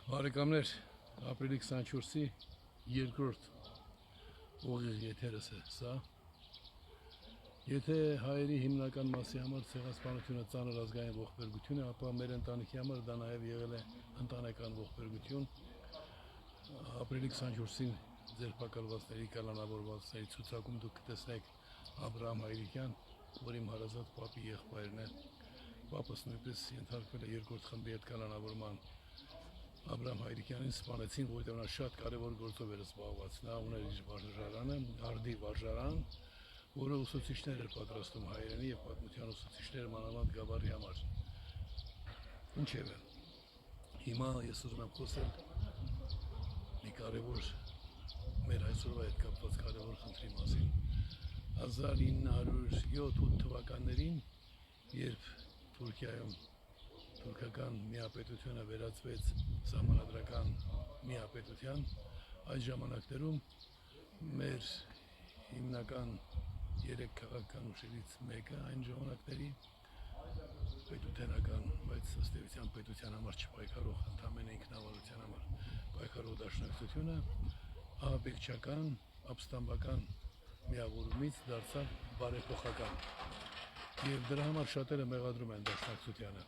Բարեկամներ, ապրիլի 24-ի երկրորդ ուղիղ եթերս է սա։ Եթե հայերի հիմնական մասի համար ցեղասպանությունը ծանր ազգային ողբերգություն է, ապա մեր ընտանիքի համար դա նաև եղել է ընտանեկան ողբերգություն։ Ապրիլի 24-ին ձերբակալվածների, կալանավորվածների ցուցակում դուք կտեսնեք Աբրահամ Հայրիկյան, որ իմ հարազատ պապի եղբայրն է։ Պապս նույնպես ենթարկվել է երկրորդ խմբի հետ կալանավորման։ Աբրահամ Հայրիկյանին սպանեցին, որովհետև նա շատ կարևոր գործով էր զբաղված։ Նա ուներ իր վարժարանը, արդի վարժարան, որը ուսուցիչներ էր պատրաստում հայերենի եւ պատմության ուսուցիչներ մանավանդ Գավառի համար։ Ինչևէ, հիմա ես ուզում եմ խոսել մի կարևոր մեր այսօրվա հետ կապված կարևոր խնդրի մասին։ 1907-8 թվականներին, երբ Թուրքիայում թուրքական միապետությունը վերածվեց սահմանադրական միապետության, այդ ժամանակներում մեր հիմնական 3 քաղաքական ուժերից մեկը այն ժամանակների պետութենական, բայց ըստ էության պետության համար չպայքարող, ընդամենը ինքնավարության համար պայքարող դաշնակցությունը ահաբեկչական, ապստամբական միավորումից դարձավ բարեփոխական։ Եվ դրա համար շատերը մեղադրում են դաշնակցությանը,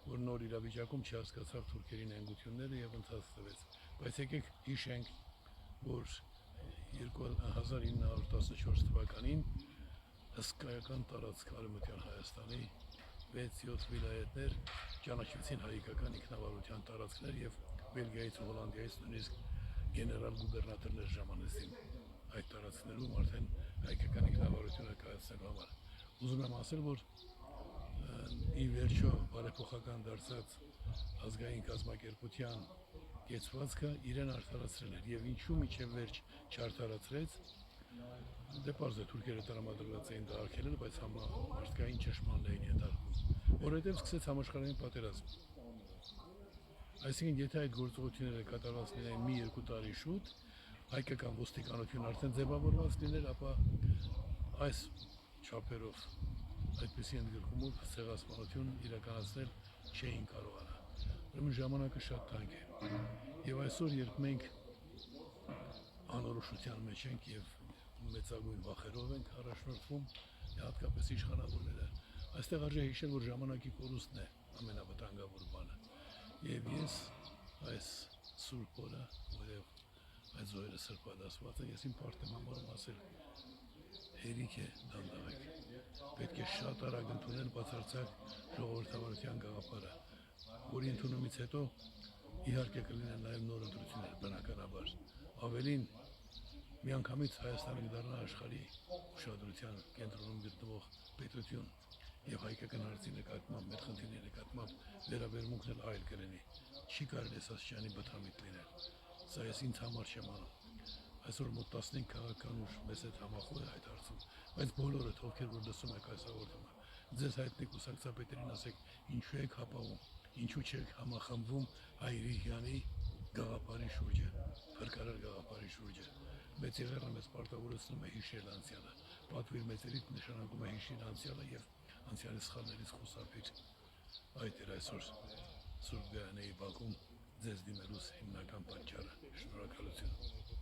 որ նոր իրավիճակում չհասկացավ թուրքերի նենգությունները եւ ընթաց տվեց։ Բայց եկեք հիշենք, որ 1914 թվականին հսկայական տարածք Արևմտյան Հայաստանի 6-7 վիլայետներ ճանաչվեցին հայկական ինքնավարության տարածքներ եւ Բելգիայից ու Հոլանդիայից նույնիսկ գեներալ գուբերնատորներ ժամանեցին այդ տարածքներում արդեն հայկական ինքնավարությունը կայացնելու համար։ Ուզում եմ ասել, որ ի վերջո բարեփոխական դարձած ազգային կազմակերպության կեցվածքը իրեն արդարացրել էր եւ ինչու միջև վերջ չարդարացրեց, դե պարզ է թուրքերը տրամադրված էին դա արգելել, բայց համամարտկային ճշմարտ էին ենթարկվում, որովհետեւ սկսեց համաշխարհային պատերազմ։ Այսինքն, եթե այդ գործողությունները կատարված լինեն մի 2 տարի շուտ, հայկական ոստիկանությունը արդեն ձևավորված լիներ, ապա այս չափերով այդպիսի ընդգրկումով ցեղասպանություն իրականացնել չէին կարողանա։ Ուրեմն ժամանակը շատ թանկ է։ Եվ այսօր, երբ մենք անորոշության մեջ ենք եւ մեծագույն վախերով ենք առաջնորդվում, հատկապես իշխանավորները, այստեղ արժե հիշել, որ ժամանակի կորուստն է ամենավտանգավոր բանը։ Եվ ես այս սուրբ օրը, որև այդ զոհերը սրբադասված են, ես իմ պարտ եմ համարում ասել, հերիք է դանդաղեք, պետք է շատ արագ ընդունել բացարձակ ժողովրդավարության գաղափարը, որի ընդունումից հետո իհարկե կլինեն նաև նոր ընտրություններ, բնականաբար, ավելին միանգամից Հայաստանը կդառնա աշխարհի ուշադրության կենտրոնում գտնվող պետություն եւ հայկական հարցի նկատմամբ, մեր խնդիրների նկատմամբ վերաբերմունքն էլ այլ կլինի, չի կարելի ասացյանի բթամիտ լինել, սա ես ինձ համար չեմ անում։ Այսօր մոտ 15 քաղաքական ուժ մեզ հետ համախոհ է այդ հարցում, բայց բոլորդ ովքեր որ լսում եք այս հաղորդումը, ձեզ հայտնի կուսակցապետերին ասեք, ինչու եք հապավում, ինչու չեք համախմբվում Հայրիկյանի գաղափարի շուրջը, փրկարար գաղափարի շուրջը։ Մեծ եղեռը մեզ պարտավորեցնում է հիշել անցյալը, պատվիր մեծերիդ նշանակում է հիշել անցյալը եւ անցյալի սխալներից խուսափիր։ Այդ էր այսօր Սուրբ Գայանեի բակում ձեզ դիմելուս հիմնական պատճառը։ Շնորհակալություն։